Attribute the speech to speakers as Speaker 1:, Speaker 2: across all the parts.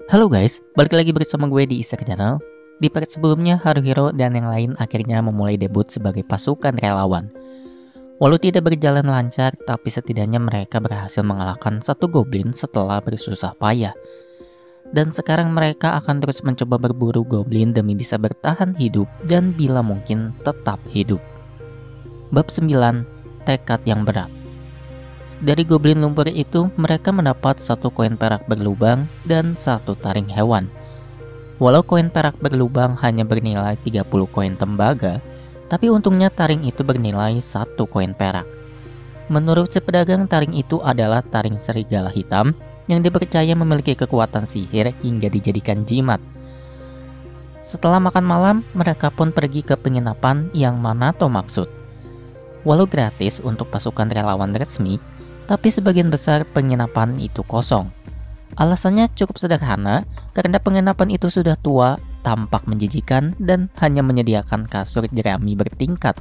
Speaker 1: Halo guys, balik lagi bersama gue di Isak Channel. Di part sebelumnya, Haruhiro dan yang lain akhirnya memulai debut sebagai pasukan relawan. Walau tidak berjalan lancar, tapi setidaknya mereka berhasil mengalahkan satu goblin setelah bersusah payah. Dan sekarang mereka akan terus mencoba berburu goblin demi bisa bertahan hidup dan bila mungkin tetap hidup. Bab 9, Tekad yang Berat. Dari goblin lumpur itu, mereka mendapat satu koin perak berlubang dan satu taring hewan. Walau koin perak berlubang hanya bernilai 30 koin tembaga, tapi untungnya taring itu bernilai satu koin perak. Menurut si pedagang, taring itu adalah taring serigala hitam yang dipercaya memiliki kekuatan sihir hingga dijadikan jimat. Setelah makan malam, mereka pun pergi ke penginapan yang Manato maksud. Walau gratis untuk pasukan relawan resmi, tapi sebagian besar penginapan itu kosong. Alasannya cukup sederhana, karena penginapan itu sudah tua, tampak menjijikan, dan hanya menyediakan kasur jerami bertingkat.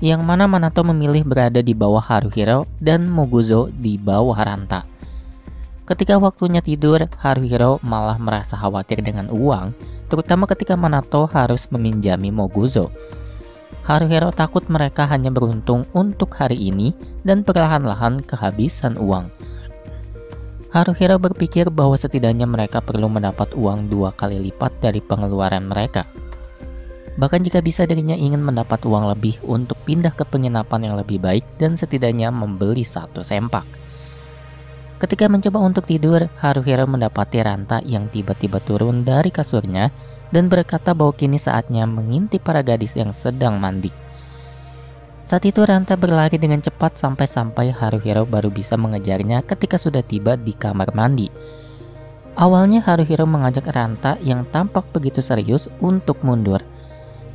Speaker 1: Yang mana Manato memilih berada di bawah Haruhiro dan Moguzo di bawah Ranta. Ketika waktunya tidur, Haruhiro malah merasa khawatir dengan uang, terutama ketika Manato harus meminjami Moguzo. Haruhiro takut mereka hanya beruntung untuk hari ini dan perlahan-lahan kehabisan uang. Haruhiro berpikir bahwa setidaknya mereka perlu mendapat uang 2 kali lipat dari pengeluaran mereka. Bahkan jika bisa, dirinya ingin mendapat uang lebih untuk pindah ke penginapan yang lebih baik dan setidaknya membeli satu sempak. Ketika mencoba untuk tidur, Haruhiro mendapati Ranta yang tiba-tiba turun dari kasurnya dan berkata bahwa kini saatnya mengintip para gadis yang sedang mandi. Saat itu Ranta berlari dengan cepat sampai Haruhiro baru bisa mengejarnya ketika sudah tiba di kamar mandi. Awalnya Haruhiro mengajak Ranta yang tampak begitu serius untuk mundur.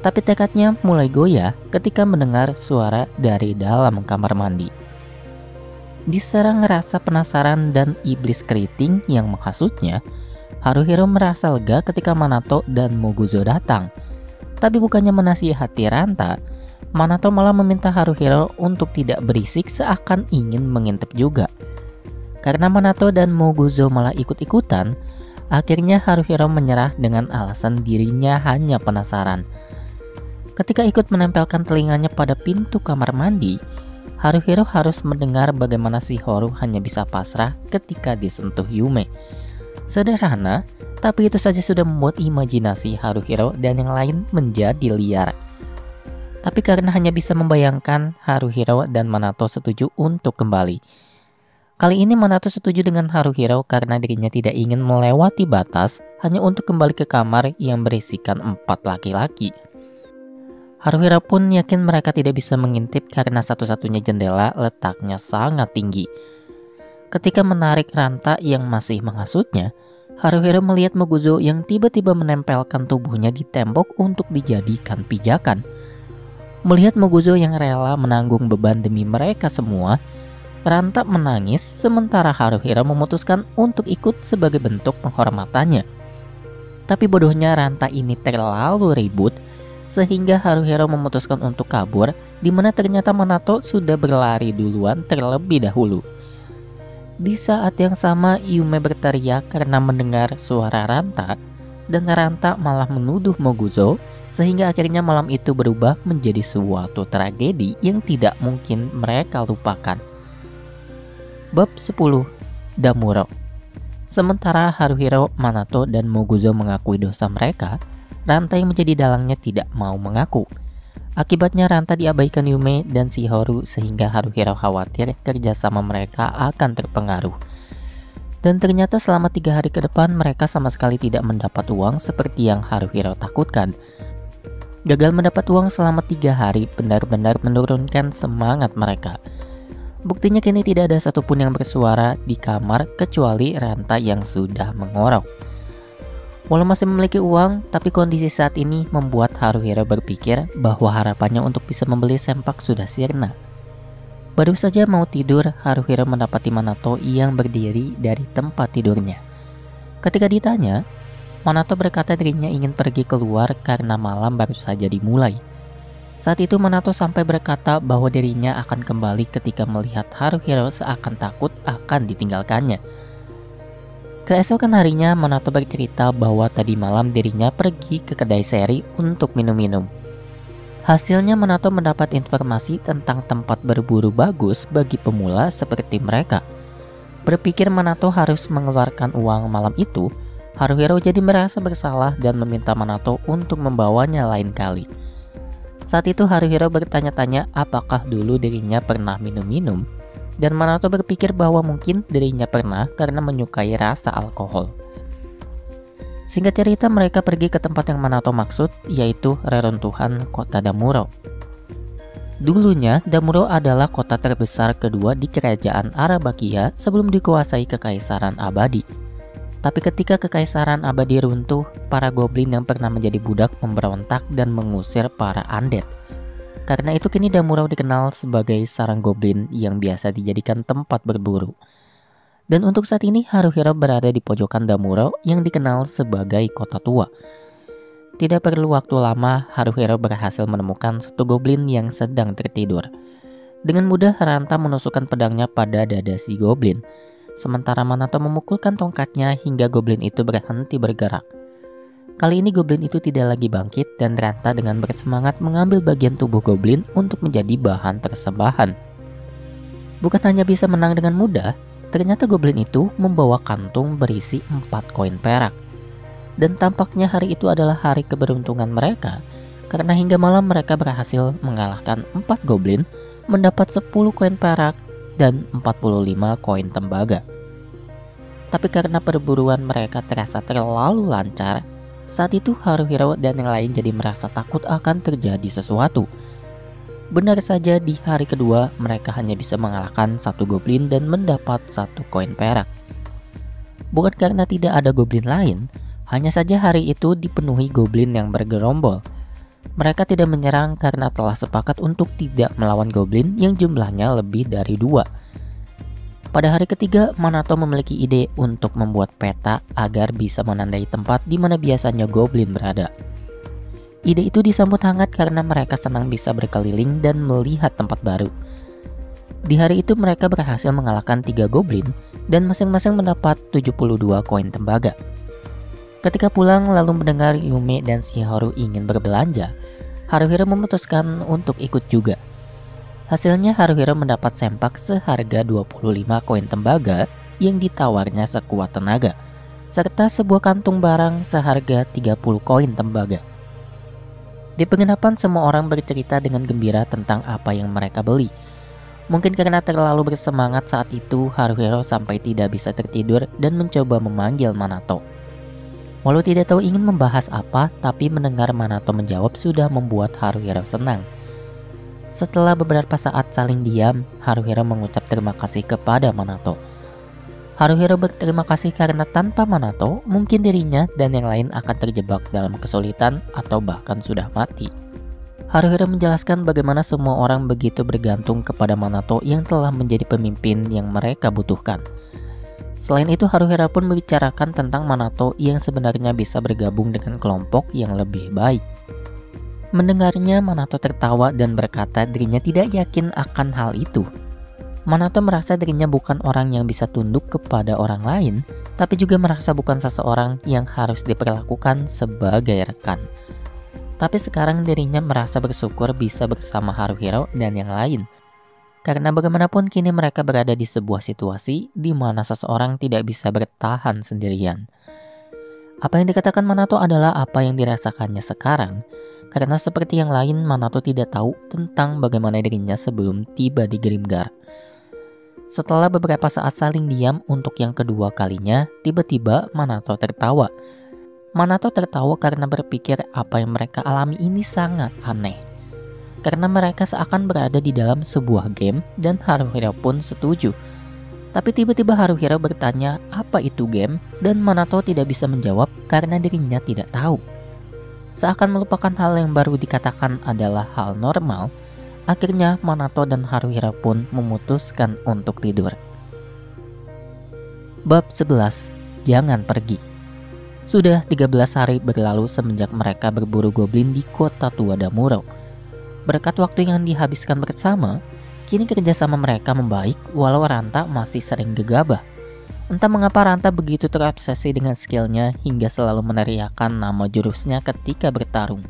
Speaker 1: Tapi tekadnya mulai goyah ketika mendengar suara dari dalam kamar mandi. Diserang rasa penasaran dan iblis keriting yang menghasutnya, Haruhiro merasa lega ketika Manato dan Moguzo datang. Tapi bukannya menasihati Ranta, Manato malah meminta Haruhiro untuk tidak berisik seakan ingin mengintip juga. Karena Manato dan Moguzo malah ikut-ikutan, akhirnya Haruhiro menyerah dengan alasan dirinya hanya penasaran. Ketika ikut menempelkan telinganya pada pintu kamar mandi, Haruhiro harus mendengar bagaimana Shihoru hanya bisa pasrah ketika disentuh Yume. Sederhana, tapi itu saja sudah membuat imajinasi Haruhiro dan yang lain menjadi liar. Tapi karena hanya bisa membayangkan, Haruhiro dan Manato setuju untuk kembali. Kali ini Manato setuju dengan Haruhiro karena dirinya tidak ingin melewati batas hanya untuk kembali ke kamar yang berisikan 4 laki-laki. Haruhiro pun yakin mereka tidak bisa mengintip karena satu-satunya jendela letaknya sangat tinggi. Ketika menarik Ranta yang masih menghasutnya, Haruhiro melihat Moguzo yang tiba-tiba menempelkan tubuhnya di tembok untuk dijadikan pijakan. Melihat Moguzo yang rela menanggung beban demi mereka semua, Ranta menangis sementara Haruhiro memutuskan untuk ikut sebagai bentuk penghormatannya. Tapi bodohnya Ranta ini terlalu ribut sehingga Haruhiro memutuskan untuk kabur, di mana ternyata Manato sudah berlari duluan terlebih dahulu. Di saat yang sama, Yume berteriak karena mendengar suara Ranta, dan Ranta malah menuduh Moguzo, sehingga akhirnya malam itu berubah menjadi suatu tragedi yang tidak mungkin mereka lupakan. Bab 10, Damuro. Sementara Haruhiro, Manato, dan Moguzo mengakui dosa mereka, Ranta yang menjadi dalangnya tidak mau mengaku. Akibatnya Ranta diabaikan Yume dan Shihoru sehingga Haruhiro khawatir kerjasama mereka akan terpengaruh. Dan ternyata selama 3 hari ke depan mereka sama sekali tidak mendapat uang seperti yang Haruhiro takutkan. Gagal mendapat uang selama 3 hari benar-benar menurunkan semangat mereka. Buktinya kini tidak ada satupun yang bersuara di kamar kecuali Ranta yang sudah mengorok. Walau masih memiliki uang, tapi kondisi saat ini membuat Haruhiro berpikir bahwa harapannya untuk bisa membeli sempak sudah sirna. Baru saja mau tidur, Haruhiro mendapati Manato yang berdiri dari tempat tidurnya. Ketika ditanya, Manato berkata dirinya ingin pergi keluar karena malam baru saja dimulai. Saat itu Manato sampai berkata bahwa dirinya akan kembali ketika melihat Haruhiro seakan takut akan ditinggalkannya. Keesokan harinya, Manato bercerita bahwa tadi malam dirinya pergi ke kedai seri untuk minum-minum. Hasilnya Manato mendapat informasi tentang tempat berburu bagus bagi pemula seperti mereka. Berpikir Manato harus mengeluarkan uang malam itu, Haruhiro jadi merasa bersalah dan meminta Manato untuk membawanya lain kali. Saat itu Haruhiro bertanya-tanya apakah dulu dirinya pernah minum-minum, dan Manato berpikir bahwa mungkin dirinya pernah karena menyukai rasa alkohol. Singkat cerita, mereka pergi ke tempat yang Manato maksud, yaitu reruntuhan kota Damuro. Dulunya, Damuro adalah kota terbesar kedua di kerajaan Arabakia sebelum dikuasai Kekaisaran Abadi. Tapi ketika Kekaisaran Abadi runtuh, para goblin yang pernah menjadi budak memberontak dan mengusir para undead. Karena itu kini Damuro dikenal sebagai sarang goblin yang biasa dijadikan tempat berburu. Dan untuk saat ini Haruhiro berada di pojokan Damuro yang dikenal sebagai kota tua. Tidak perlu waktu lama, Haruhiro berhasil menemukan satu goblin yang sedang tertidur. Dengan mudah Haranta menusukkan pedangnya pada dada si goblin, sementara Manato memukulkan tongkatnya hingga goblin itu berhenti bergerak. Kali ini goblin itu tidak lagi bangkit dan Haranta dengan bersemangat mengambil bagian tubuh goblin untuk menjadi bahan persembahan. Bukan hanya bisa menang dengan mudah, ternyata goblin itu membawa kantung berisi 4 koin perak. Dan tampaknya hari itu adalah hari keberuntungan mereka, karena hingga malam mereka berhasil mengalahkan 4 goblin, mendapat 10 koin perak dan 45 koin tembaga. Tapi karena perburuan mereka terasa terlalu lancar, saat itu Haruhiro dan yang lain jadi merasa takut akan terjadi sesuatu. Benar saja di hari kedua mereka hanya bisa mengalahkan 1 goblin dan mendapat 1 koin perak. Bukan karena tidak ada goblin lain, hanya saja hari itu dipenuhi goblin yang bergerombol. Mereka tidak menyerang karena telah sepakat untuk tidak melawan goblin yang jumlahnya lebih dari 2. Pada hari ketiga, Manato memiliki ide untuk membuat peta agar bisa menandai tempat di mana biasanya goblin berada. Ide itu disambut hangat karena mereka senang bisa berkeliling dan melihat tempat baru. Di hari itu mereka berhasil mengalahkan 3 goblin dan masing-masing mendapat 72 koin tembaga. Ketika pulang lalu mendengar Yume dan Shiharu ingin berbelanja, Haruhiro memutuskan untuk ikut juga. Hasilnya Haruhiro mendapat sempak seharga 25 koin tembaga yang ditawarnya sekuat tenaga, serta sebuah kantung barang seharga 30 koin tembaga. Di penginapan semua orang bercerita dengan gembira tentang apa yang mereka beli. Mungkin karena terlalu bersemangat saat itu, Haruhiro sampai tidak bisa tertidur dan mencoba memanggil Manato. Walau tidak tahu ingin membahas apa, tapi mendengar Manato menjawab sudah membuat Haruhiro senang. Setelah beberapa saat saling diam, Haruhiro mengucap terima kasih kepada Manato. Haruhiro berterima kasih karena tanpa Manato, mungkin dirinya dan yang lain akan terjebak dalam kesulitan atau bahkan sudah mati. Haruhiro menjelaskan bagaimana semua orang begitu bergantung kepada Manato yang telah menjadi pemimpin yang mereka butuhkan. Selain itu, Haruhiro pun membicarakan tentang Manato yang sebenarnya bisa bergabung dengan kelompok yang lebih baik. Mendengarnya, Manato tertawa dan berkata dirinya tidak yakin akan hal itu. Manato merasa dirinya bukan orang yang bisa tunduk kepada orang lain, tapi juga merasa bukan seseorang yang harus diperlakukan sebagai rekan. Tapi sekarang dirinya merasa bersyukur bisa bersama Haruhiro dan yang lain. Karena bagaimanapun kini mereka berada di sebuah situasi di mana seseorang tidak bisa bertahan sendirian. Apa yang dikatakan Manato adalah apa yang dirasakannya sekarang. Karena seperti yang lain, Manato tidak tahu tentang bagaimana dirinya sebelum tiba di Grimgar. Setelah beberapa saat saling diam untuk yang kedua kalinya, tiba-tiba Manato tertawa. Manato tertawa karena berpikir apa yang mereka alami ini sangat aneh. Karena mereka seakan berada di dalam sebuah game dan Haruhiro pun setuju. Tapi tiba-tiba Haruhiro bertanya apa itu game dan Manato tidak bisa menjawab karena dirinya tidak tahu. Seakan melupakan hal yang baru dikatakan adalah hal normal, akhirnya Manato dan Haruhiro pun memutuskan untuk tidur. Bab 11. Jangan pergi. Sudah 13 hari berlalu semenjak mereka berburu goblin di kota tua Damuro. Berkat waktu yang dihabiskan bersama, kini kerjasama mereka membaik walau Ranta masih sering gegabah. Entah mengapa Ranta begitu terobsesi dengan skillnya hingga selalu meneriakkan nama jurusnya ketika bertarung.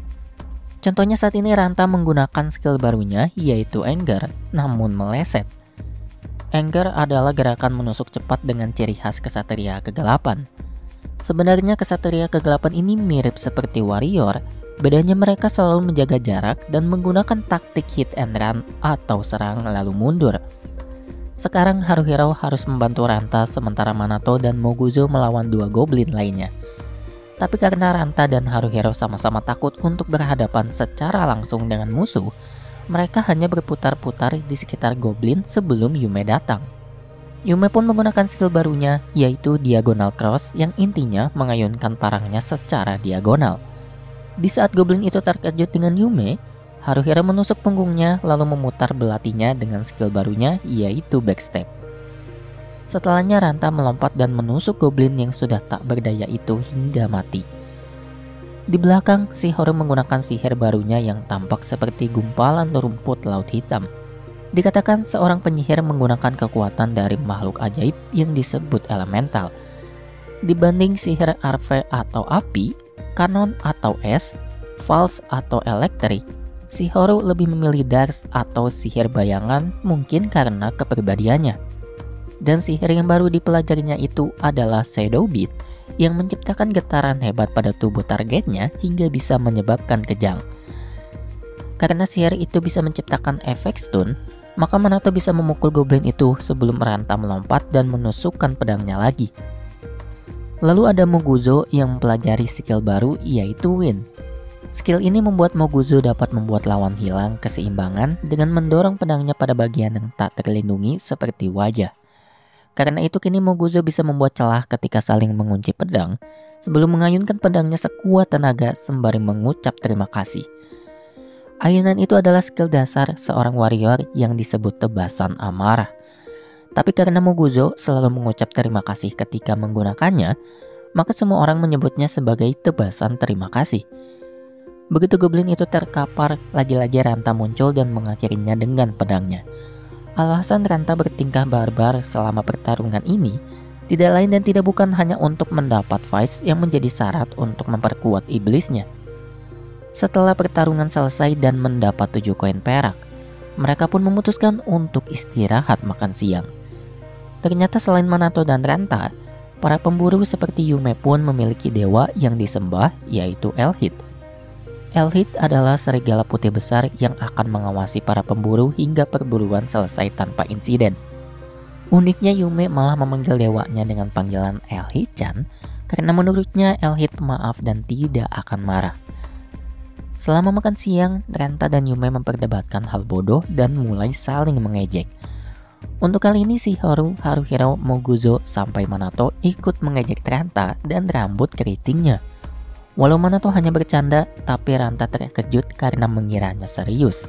Speaker 1: Contohnya saat ini Ranta menggunakan skill barunya yaitu Anger, namun meleset. Anger adalah gerakan menusuk cepat dengan ciri khas kesatria kegelapan. Sebenarnya kesatria kegelapan ini mirip seperti warrior, bedanya mereka selalu menjaga jarak dan menggunakan taktik hit and run atau serang lalu mundur. Sekarang Haruhiro harus membantu Ranta sementara Manato dan Moguzo melawan dua goblin lainnya. Tapi karena Ranta dan Haruhiro sama-sama takut untuk berhadapan secara langsung dengan musuh, mereka hanya berputar-putar di sekitar goblin sebelum Yume datang. Yume pun menggunakan skill barunya yaitu Diagonal Cross yang intinya mengayunkan parangnya secara diagonal. Di saat goblin itu terkejut dengan Yume, Haruhiro menusuk punggungnya lalu memutar belatinya dengan skill barunya yaitu Backstep. Setelahnya Ranta melompat dan menusuk goblin yang sudah tak berdaya itu hingga mati. Di belakang, Shihoro menggunakan sihir barunya yang tampak seperti gumpalan rumput laut hitam. Dikatakan seorang penyihir menggunakan kekuatan dari makhluk ajaib yang disebut elemental. Dibanding sihir Arve atau api, kanon atau es, Pulse atau elektrik, Shihoro lebih memilih Dark atau sihir bayangan mungkin karena kepribadiannya. Dan sihir yang baru dipelajarinya itu adalah Shadow Beat yang menciptakan getaran hebat pada tubuh targetnya hingga bisa menyebabkan kejang. Karena sihir itu bisa menciptakan efek stun, maka Manato bisa memukul goblin itu sebelum Ranta melompat dan menusukkan pedangnya lagi. Lalu ada Moguzo yang mempelajari skill baru yaitu Wind. Skill ini membuat Moguzo dapat membuat lawan hilang keseimbangan dengan mendorong pedangnya pada bagian yang tak terlindungi seperti wajah. Karena itu kini Moguzo bisa membuat celah ketika saling mengunci pedang sebelum mengayunkan pedangnya sekuat tenaga sembari mengucap terima kasih. Ayunan itu adalah skill dasar seorang warrior yang disebut tebasan amarah. Tapi karena Moguzo selalu mengucap terima kasih ketika menggunakannya, maka semua orang menyebutnya sebagai tebasan terima kasih. Begitu goblin itu terkapar, lagi-lagi Ranta muncul dan mengakhirinya dengan pedangnya. Alasan Ranta bertingkah barbar selama pertarungan ini tidak lain dan tidak bukan hanya untuk mendapat Vice yang menjadi syarat untuk memperkuat iblisnya. Setelah pertarungan selesai dan mendapat 7 koin perak, mereka pun memutuskan untuk istirahat makan siang. Ternyata selain Manato dan Ranta, para pemburu seperti Yume pun memiliki dewa yang disembah yaitu Elhit. Elhit adalah serigala putih besar yang akan mengawasi para pemburu hingga perburuan selesai tanpa insiden. Uniknya Yume malah memanggil dewanya dengan panggilan Elhit-chan karena menurutnya Elhit pemaaf dan tidak akan marah. Selama makan siang, Ranta dan Yume memperdebatkan hal bodoh dan mulai saling mengejek. Untuk kali ini Shihoro, Haruhiro, Moguzo, sampai Manato ikut mengejek Ranta dan rambut keritingnya. Walau Manato hanya bercanda, tapi Ranta terkejut karena mengiranya serius.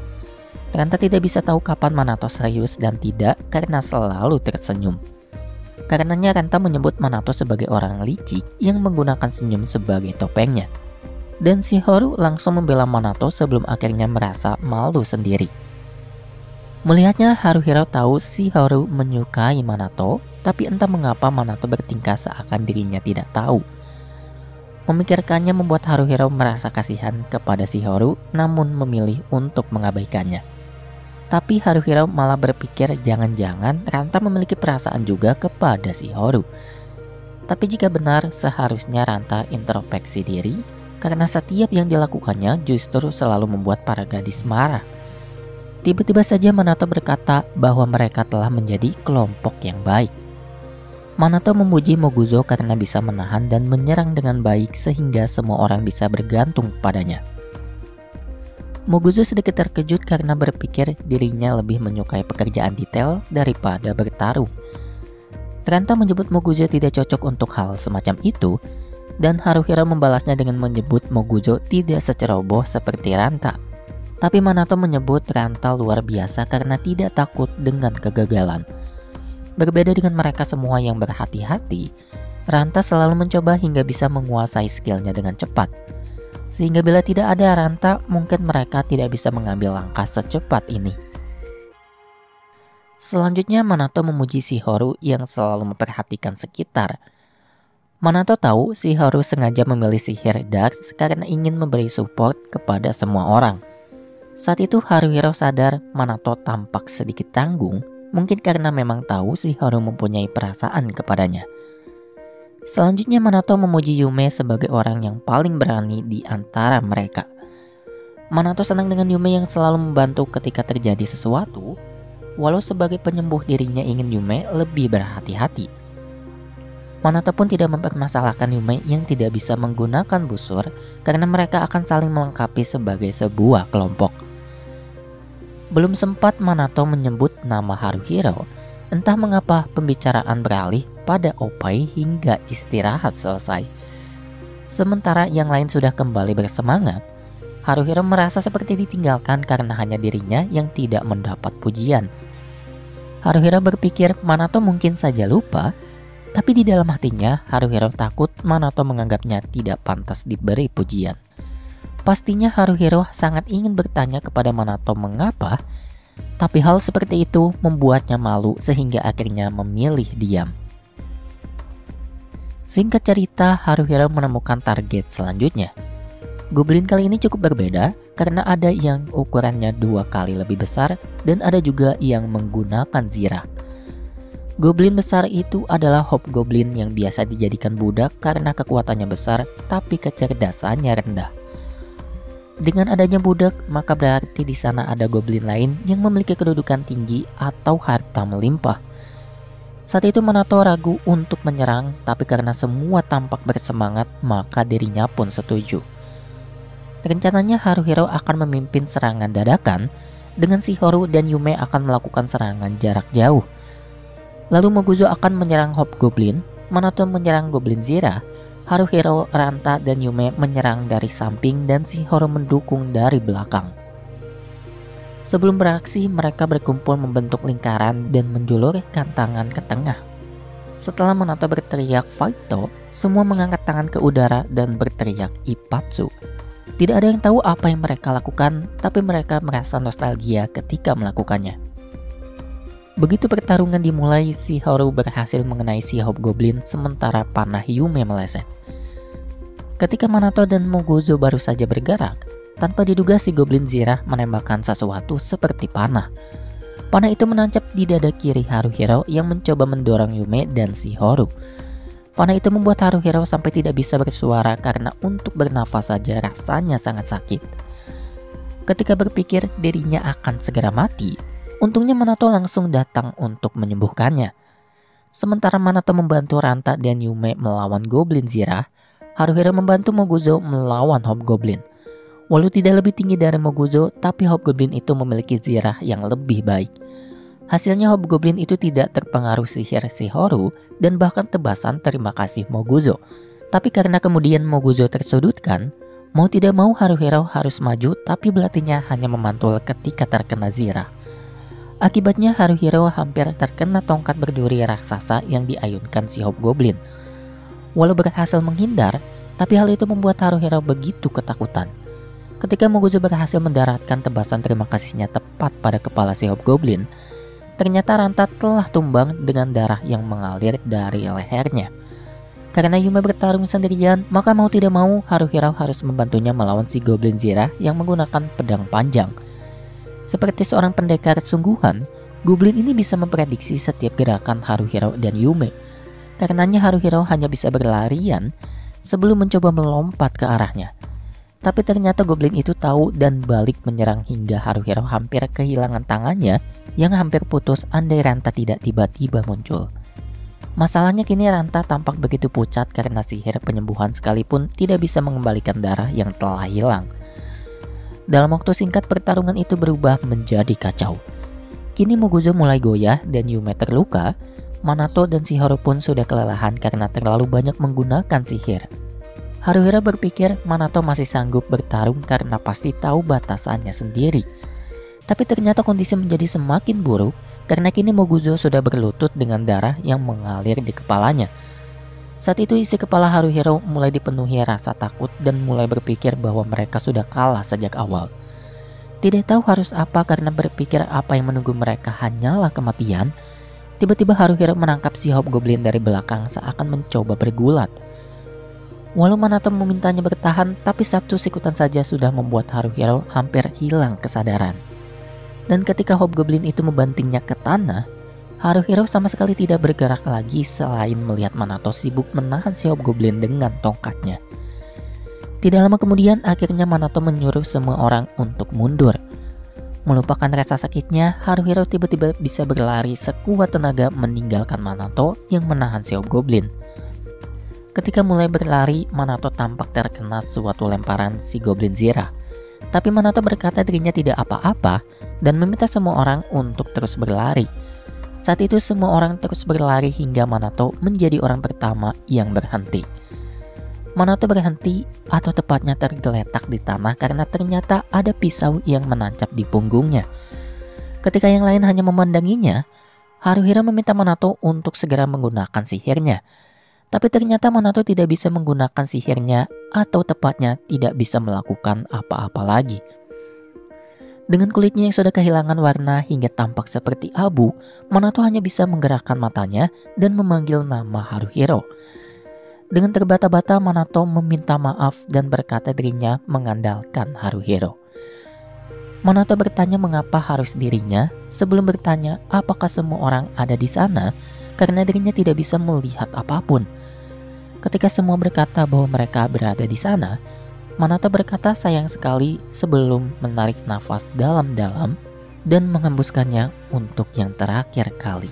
Speaker 1: Ranta tidak bisa tahu kapan Manato serius dan tidak karena selalu tersenyum. Karenanya Ranta menyebut Manato sebagai orang licik yang menggunakan senyum sebagai topengnya. Dan Shihoro langsung membela Manato sebelum akhirnya merasa malu sendiri. Melihatnya Haruhiro tahu Shihoro menyukai Manato, tapi entah mengapa Manato bertingkah seakan dirinya tidak tahu. Memikirkannya membuat Haruhiro merasa kasihan kepada Shihoro namun memilih untuk mengabaikannya. Tapi Haruhiro malah berpikir jangan-jangan Ranta memiliki perasaan juga kepada Shihoro. Tapi jika benar seharusnya Ranta introspeksi diri karena setiap yang dilakukannya justru selalu membuat para gadis marah. Tiba-tiba saja Manato berkata bahwa mereka telah menjadi kelompok yang baik. Manato memuji Moguzo karena bisa menahan dan menyerang dengan baik sehingga semua orang bisa bergantung padanya. Moguzo sedikit terkejut karena berpikir dirinya lebih menyukai pekerjaan detail daripada bertarung. Ranta menyebut Moguzo tidak cocok untuk hal semacam itu, dan Haruhiro membalasnya dengan menyebut Moguzo tidak seceroboh seperti Ranta. Tapi Manato menyebut Ranta luar biasa karena tidak takut dengan kegagalan. Berbeda dengan mereka semua yang berhati-hati, Ranta selalu mencoba hingga bisa menguasai skillnya dengan cepat. Sehingga bila tidak ada Ranta, mungkin mereka tidak bisa mengambil langkah secepat ini. Selanjutnya Manato memuji Shihoru yang selalu memperhatikan sekitar. Manato tahu Shihoru sengaja memilih sihir Dark karena ingin memberi support kepada semua orang. Saat itu Haruhiro sadar Manato tampak sedikit tanggung, mungkin karena memang tahu Shihoru mempunyai perasaan kepadanya. Selanjutnya Manato memuji Yume sebagai orang yang paling berani di antara mereka. Manato senang dengan Yume yang selalu membantu ketika terjadi sesuatu, walau sebagai penyembuh dirinya ingin Yume lebih berhati-hati. Manato pun tidak mempermasalahkan Yume yang tidak bisa menggunakan busur karena mereka akan saling melengkapi sebagai sebuah kelompok. Belum sempat Manato menyebut nama Haruhiro, entah mengapa pembicaraan beralih pada Oppai hingga istirahat selesai. Sementara yang lain sudah kembali bersemangat, Haruhiro merasa seperti ditinggalkan karena hanya dirinya yang tidak mendapat pujian. Haruhiro berpikir Manato mungkin saja lupa, tapi di dalam hatinya Haruhiro takut Manato menganggapnya tidak pantas diberi pujian. Pastinya Haruhiro sangat ingin bertanya kepada Manato mengapa, tapi hal seperti itu membuatnya malu sehingga akhirnya memilih diam. Singkat cerita, Haruhiro menemukan target selanjutnya. Goblin kali ini cukup berbeda karena ada yang ukurannya 2 kali lebih besar dan ada juga yang menggunakan zirah. Goblin besar itu adalah Hobgoblin yang biasa dijadikan budak karena kekuatannya besar tapi kecerdasannya rendah. Dengan adanya budak, maka berarti di sana ada goblin lain yang memiliki kedudukan tinggi atau harta melimpah. Saat itu Manato ragu untuk menyerang, tapi karena semua tampak bersemangat, maka dirinya pun setuju. Rencananya Haruhiro akan memimpin serangan dadakan, dengan Shihoru dan Yume akan melakukan serangan jarak jauh. Lalu Moguzo akan menyerang Hobgoblin, Manato menyerang Goblin Zira, Haruhiro, Ranta, dan Yume menyerang dari samping dan Shihoru mendukung dari belakang. Sebelum beraksi, mereka berkumpul membentuk lingkaran dan menjulurkan tangan ke tengah. Setelah Manato berteriak Fighto, semua mengangkat tangan ke udara dan berteriak Ipatsu. Tidak ada yang tahu apa yang mereka lakukan, tapi mereka merasa nostalgia ketika melakukannya. Begitu pertarungan dimulai, Shihoru berhasil mengenai si Hobgoblin sementara panah Yume meleset. Ketika Manato dan Moguzo baru saja bergerak, tanpa diduga si Goblin Zirah menembakkan sesuatu seperti panah. Panah itu menancap di dada kiri Haruhiro yang mencoba mendorong Yume dan Shihoru. Panah itu membuat Haruhiro sampai tidak bisa bersuara karena untuk bernafas saja rasanya sangat sakit. Ketika berpikir dirinya akan segera mati, untungnya Manato langsung datang untuk menyembuhkannya. Sementara Manato membantu Ranta dan Yume melawan Goblin Zirah, Haruhiro membantu Moguzo melawan Hobgoblin. Walau tidak lebih tinggi dari Moguzo, tapi Hobgoblin itu memiliki zirah yang lebih baik. Hasilnya Hobgoblin itu tidak terpengaruh sihir Shihoru dan bahkan tebasan terima kasih Moguzo. Tapi karena kemudian Moguzo tersudutkan, mau tidak mau Haruhiro harus maju tapi belatinya hanya memantul ketika terkena zirah. Akibatnya Haruhiro hampir terkena tongkat berduri raksasa yang diayunkan si Hobgoblin. Walau berhasil menghindar, tapi hal itu membuat Haruhiro begitu ketakutan. Ketika Moguzo berhasil mendaratkan tebasan terima kasihnya tepat pada kepala si Hobgoblin, ternyata Ranta telah tumbang dengan darah yang mengalir dari lehernya. Karena Yume bertarung sendirian, maka mau tidak mau Haruhiro harus membantunya melawan si Goblin Zirah yang menggunakan pedang panjang. Seperti seorang pendekar sungguhan, Goblin ini bisa memprediksi setiap gerakan Haruhiro dan Yume. Karenanya Haruhiro hanya bisa berlarian sebelum mencoba melompat ke arahnya. Tapi ternyata Goblin itu tahu dan balik menyerang hingga Haruhiro hampir kehilangan tangannya yang hampir putus andai Ranta tidak tiba-tiba muncul. Masalahnya kini Ranta tampak begitu pucat karena sihir penyembuhan sekalipun tidak bisa mengembalikan darah yang telah hilang. Dalam waktu singkat pertarungan itu berubah menjadi kacau. Kini Moguzo mulai goyah dan Yume terluka, Manato dan Shihoru pun sudah kelelahan karena terlalu banyak menggunakan sihir. Haruhiro berpikir Manato masih sanggup bertarung karena pasti tahu batasannya sendiri. Tapi ternyata kondisi menjadi semakin buruk karena kini Moguzo sudah berlutut dengan darah yang mengalir di kepalanya. Saat itu isi kepala Haruhiro mulai dipenuhi rasa takut dan mulai berpikir bahwa mereka sudah kalah sejak awal. Tidak tahu harus apa karena berpikir apa yang menunggu mereka hanyalah kematian, tiba-tiba Haruhiro menangkap si hobgoblin dari belakang seakan mencoba bergulat. Walau Manato memintanya bertahan, tapi satu sikutan saja sudah membuat Haruhiro hampir hilang kesadaran. Dan ketika hobgoblin itu membantingnya ke tanah, Haruhiro sama sekali tidak bergerak lagi selain melihat Manato sibuk menahan si hobgoblin dengan tongkatnya. Tidak lama kemudian akhirnya Manato menyuruh semua orang untuk mundur. Melupakan rasa sakitnya, Haruhiro tiba-tiba bisa berlari sekuat tenaga meninggalkan Manato yang menahan si hobgoblin. Ketika mulai berlari, Manato tampak terkena suatu lemparan si goblin zirah. Tapi Manato berkata dirinya tidak apa-apa dan meminta semua orang untuk terus berlari. Saat itu semua orang terus berlari hingga Manato menjadi orang pertama yang berhenti. Manato berhenti atau tepatnya tergeletak di tanah karena ternyata ada pisau yang menancap di punggungnya. Ketika yang lain hanya memandanginya, Haruhiro meminta Manato untuk segera menggunakan sihirnya. Tapi ternyata Manato tidak bisa menggunakan sihirnya atau tepatnya tidak bisa melakukan apa-apa lagi. Dengan kulitnya yang sudah kehilangan warna hingga tampak seperti abu, Manato hanya bisa menggerakkan matanya dan memanggil nama Haruhiro. Dengan terbata-bata Manato meminta maaf dan berkata dirinya mengandalkan Haruhiro. Manato bertanya mengapa harus dirinya sebelum bertanya apakah semua orang ada di sana karena dirinya tidak bisa melihat apapun. Ketika semua berkata bahwa mereka berada di sana, Manato berkata sayang sekali sebelum menarik nafas dalam-dalam dan menghembuskannya untuk yang terakhir kali.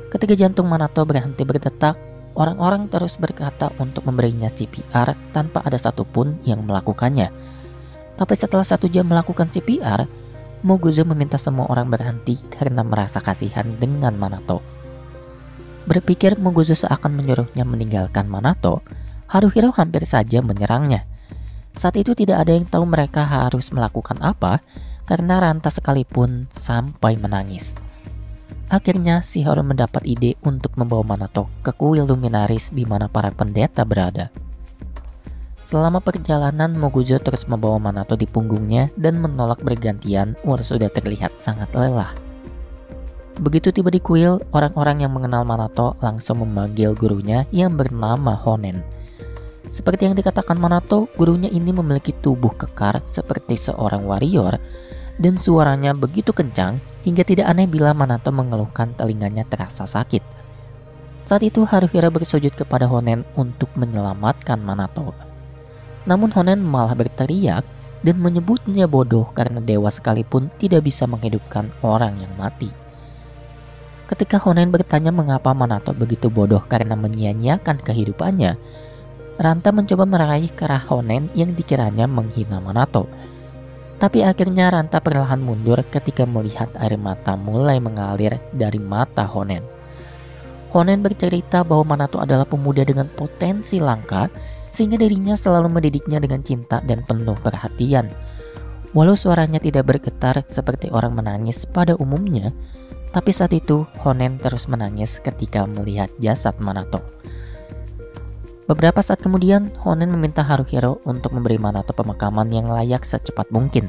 Speaker 1: Ketika jantung Manato berhenti berdetak, orang-orang terus berkata untuk memberinya CPR tanpa ada satupun yang melakukannya. Tapi setelah 1 jam melakukan CPR, Moguzo meminta semua orang berhenti karena merasa kasihan dengan Manato. Berpikir Moguzo seakan menyuruhnya meninggalkan Manato, Haruhiro hampir saja menyerangnya. Saat itu tidak ada yang tahu mereka harus melakukan apa karena Ranta sekalipun sampai menangis. Akhirnya Shihiro mendapat ide untuk membawa Manato ke kuil Luminaris di mana para pendeta berada. Selama perjalanan Moguzo terus membawa Manato di punggungnya dan menolak bergantian walau sudah terlihat sangat lelah. Begitu tiba di kuil, orang-orang yang mengenal Manato langsung memanggil gurunya yang bernama Honen. Seperti yang dikatakan Manato, gurunya ini memiliki tubuh kekar seperti seorang warrior dan suaranya begitu kencang hingga tidak aneh bila Manato mengeluhkan telinganya terasa sakit. Saat itu Haruhiro bersujud kepada Honen untuk menyelamatkan Manato. Namun Honen malah berteriak dan menyebutnya bodoh karena dewa sekalipun tidak bisa menghidupkan orang yang mati. Ketika Honen bertanya mengapa Manato begitu bodoh karena menyia-nyiakan kehidupannya, Ranta mencoba meraih kerah Honen yang dikiranya menghina Manato. Tapi akhirnya Ranta perlahan mundur ketika melihat air mata mulai mengalir dari mata Honen. Honen bercerita bahwa Manato adalah pemuda dengan potensi langka sehingga dirinya selalu mendidiknya dengan cinta dan penuh perhatian. Walau suaranya tidak bergetar seperti orang menangis pada umumnya, tapi saat itu Honen terus menangis ketika melihat jasad Manato. Beberapa saat kemudian, Honen meminta Haruhiro untuk memberi Manato pemakaman yang layak secepat mungkin.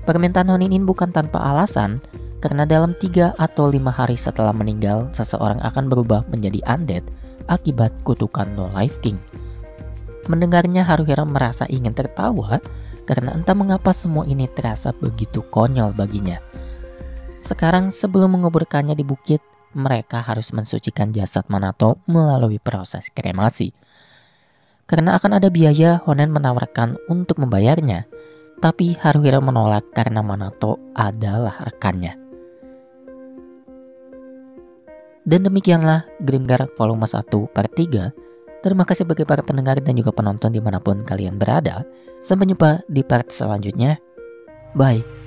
Speaker 1: Permintaan Honen ini bukan tanpa alasan, karena dalam 3 atau 5 hari setelah meninggal, seseorang akan berubah menjadi undead akibat kutukan No Life King. Mendengarnya Haruhiro merasa ingin tertawa, karena entah mengapa semua ini terasa begitu konyol baginya. Sekarang sebelum menguburkannya di bukit, mereka harus mensucikan jasad Manato melalui proses kremasi. Karena akan ada biaya, Honen menawarkan untuk membayarnya, tapi Haruhiro menolak karena Manato adalah rekannya. Dan demikianlah Grimgar volume 1 part 3. Terima kasih bagi para pendengar dan juga penonton dimanapun kalian berada. Sampai jumpa di part selanjutnya. Bye.